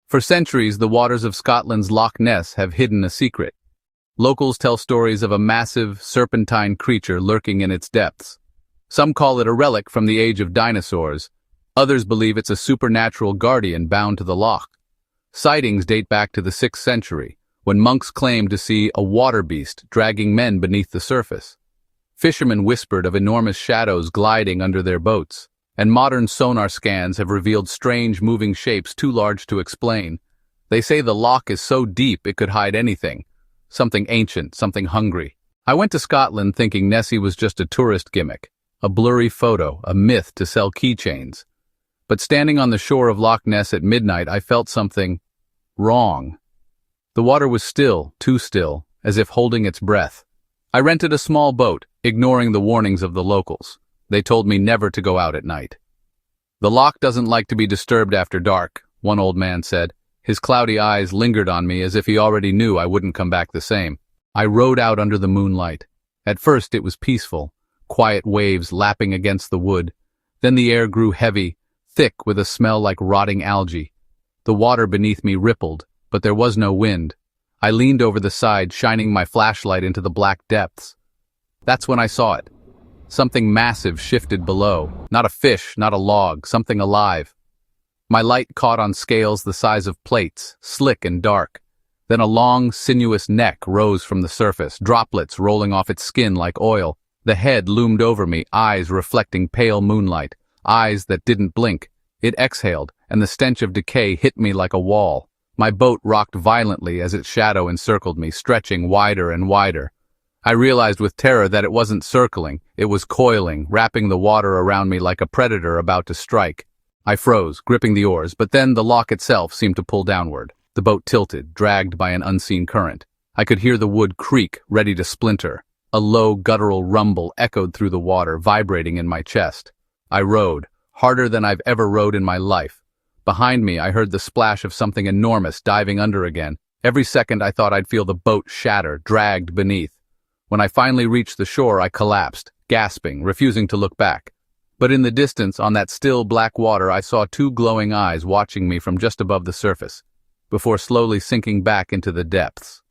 For centuries, the waters of Scotland's Loch Ness have hidden a secret. Locals tell stories of a massive, serpentine creature lurking in its depths. Some call it a relic from the age of dinosaurs. Others believe it's a supernatural guardian bound to the loch. Sightings date back to the 6th century, when monks claimed to see a water beast dragging men beneath the surface. Fishermen whispered of enormous shadows gliding under their boats, and modern sonar scans have revealed strange moving shapes too large to explain. They say the loch is so deep it could hide anything. Something ancient, something hungry. I went to Scotland thinking Nessie was just a tourist gimmick, a blurry photo, a myth to sell keychains. But standing on the shore of Loch Ness at midnight, I felt something wrong. The water was still, too still, as if holding its breath. I rented a small boat, ignoring the warnings of the locals. They told me never to go out at night. "The loch doesn't like to be disturbed after dark," one old man said. His cloudy eyes lingered on me as if he already knew I wouldn't come back the same. I rowed out under the moonlight. At first it was peaceful, quiet waves lapping against the wood. Then the air grew heavy, thick with a smell like rotting algae. The water beneath me rippled, but there was no wind. I leaned over the side, shining my flashlight into the black depths. That's when I saw it. Something massive shifted below. Not a fish, not a log, something alive. My light caught on scales the size of plates, slick and dark. Then a long, sinuous neck rose from the surface, droplets rolling off its skin like oil. The head loomed over me, eyes reflecting pale moonlight, eyes that didn't blink. It exhaled, and the stench of decay hit me like a wall. My boat rocked violently as its shadow encircled me, stretching wider and wider. I realized with terror that it wasn't circling, it was coiling, wrapping the water around me like a predator about to strike. I froze, gripping the oars, but then the loch itself seemed to pull downward. The boat tilted, dragged by an unseen current. I could hear the wood creak, ready to splinter. A low, guttural rumble echoed through the water, vibrating in my chest. I rowed, harder than I've ever rowed in my life. Behind me, I heard the splash of something enormous diving under again. Every second I thought I'd feel the boat shatter, dragged beneath. When I finally reached the shore, I collapsed, gasping, refusing to look back. But in the distance, on that still black water, I saw 2 glowing eyes watching me from just above the surface, before slowly sinking back into the depths.